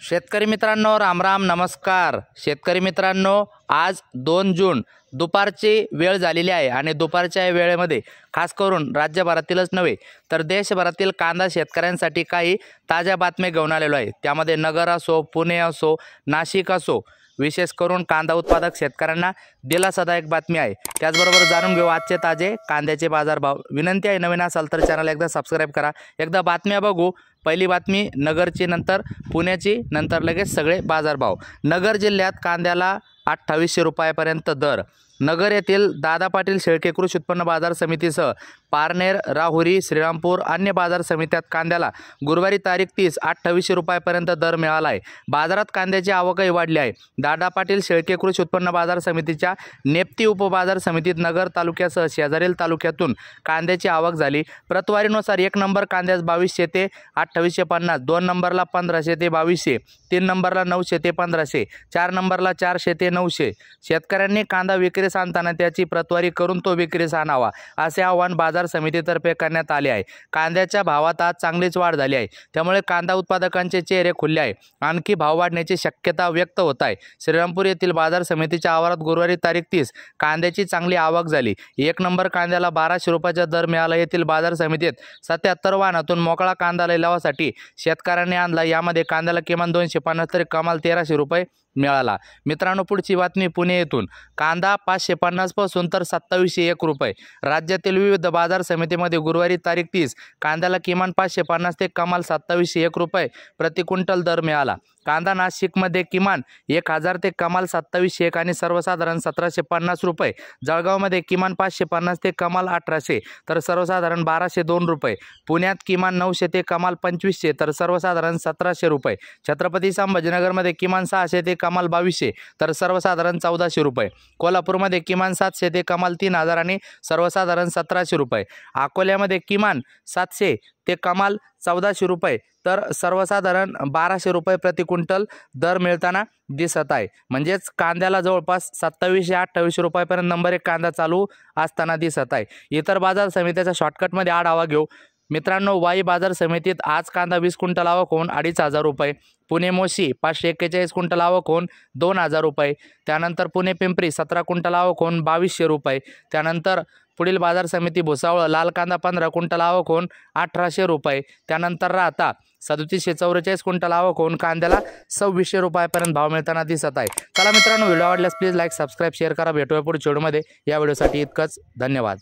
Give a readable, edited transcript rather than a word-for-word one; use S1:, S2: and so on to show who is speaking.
S1: शेतकरी मित्रांनो, रामराम नमस्कार। शेतकरी मित्रांनो, आज 2 जून दुपारची वेळ झालेली आहे आणि दुपारच्या वेळेमध्ये खास करून राज्यभरातीलच नव्हे तर देशभरातील कांदा शेतकऱ्यांसाठी काही ताज्या बातम्या घेऊन आलेलो आहे। त्यामध्ये नगर असो, पुणे असो, नाशिक असो, विशेष करून कांदा उत्पादक शेतकऱ्यांना दिलासादायक बातमी आहे। त्याचबरोबर जाणून घेऊ आजचे ताजे कांद्याचे बाजारभाव। विनंती आहे, नवीन असाल तर चॅनल एकदा सबस्क्राइब करा। एकदा बातम्या बघू। पहिली बातमी नगरची, नंतर पुण्याची, नंतर लगेच सगळे बाजारभाव। नगर जिल्ह्यात कांद्याला 2800 रुपयापर्यंत दर। नगर येथील दादा पाटील शेळके कृषी उत्पन्न बाजार समितीसह पारनेर, राहुरी, श्रीरामपूर अन्य बाजार समित्यात कांद्याला गुरुवारी तारीख 30 2800 रुपयापर्यंत दर मिळाला आहे। बाजारात कांद्याची आवकही वाढली आहे। दादा पाटील शेळके कृषी उत्पन्न बाजार समितीच्या नेप्ती उपबाजार समितीत नगर तालुक्यासह शेजारील तालुक्यातून कांद्याची आवक झाली। प्रतवारीनुसार 1 नंबर कांद्यास 2200 ते 2850, 2 नंबरला 1500 ते 2200, 3 नंबरला 900 ते 1500, 4 नंबरला 400 ते 900। शेतकऱ्यांनी कांदा विक्रीस आणताना त्याची प्रतवारी करून तो विक्रीस आणावा, असे आवाहन बाजार समितीतर्फे करण्यात आले आहे। कांद्याच्या भावात आज चांगलीच वाढ झाली आहे, त्यामुळे कांदा उत्पादकांचे चेहरे खुलले आहे। आणखी भाव वाढण्याची शक्यता व्यक्त होत आहे। श्रीरामपूर येथील बाजार समितीच्या आवारात गुरुवारी तारीख 30 कांद्याची चांगली आवक झाली। 1 नंबर कांद्याला 1200 रुपयाचा दर मिळाला। येथील बाजार समितीत 77 वाहनातून मोकळा कांदा लिलावासाठी शेतकऱ्यांनी आणला। यामध्ये कांद्याला किमान 250 तर कमाल 1300 रुपये मिळाला। मित्रांनो, पुढची बातमी पुणे येथून। कांदा 550 पासून तर 2701 रुपये। राज्यातील विविध बाजार समितीमध्ये गुरुवारी तारीख 30 कांद्याला किमान 550 ते कमाल 2701 रुपये प्रति क्विंटल दर मिळाला। कांदा नाशिकमध्ये किमान 1000 ते कमाल 2701 आणि सर्वसाधारण 1750 रुपये। जळगावमध्ये किमान 550 ते कमाल 1800 तर सर्वसाधारण 1202 रुपये। पुण्यात किमान 900 ते कमाल 2500 तर सर्वसाधारण 1700 रुपये। छत्रपती संभाजीनगरमध्ये किमान 600 ते कमाल 2200 तर सर्वसाधारण 1400 रुपये। कोल्हापूरमध्ये किमान 700 ते कमाल 3000 आणि सर्वसाधारण 1700 रुपये। अकोल्यामध्ये किमान 700 ते कमाल 1400 रुपये तर सर्वसाधारण 1200 रुपये प्रति क्विंटल दर मिळताना दिसत आहे। म्हणजेच कांद्याला जवळपास 2700-2800 रुपयापर्यंत नंबर 1 कांदा चालू असताना दिसत आहे। इतर बाजार समित्याच्या शॉर्टकटमध्ये आढावा घेऊ। मित्रांनो, वाई बाजार समितीत आज कांदा 20 क्विंटल आवक होऊन 2500 रुपये। पुणे मोशी 541 क्विंटल आवक होऊन 2000 रुपये। त्यानंतर पुणे पिंपरी 17 क्विंटल आवक होऊन 2200 रुपये। त्यानंतर पुढील बाजार समिती भुसावळ लाल कांदा 15 क्विंटल आवक होऊन 1800 रुपये। त्यानंतर राहता 3744 क्विंटल आवक होऊन कांद्याला 2600 रुपयापर्यंत भाव मिळताना दिसत आहे। चला मित्रांनो, व्हिडिओ आवडल्यास प्लीज लाईक, सबस्क्राईब, शेअर करा। भेटूया पुढच्या व्हिडिओमध्ये। या व्हिडिओसाठी इतकंच, धन्यवाद।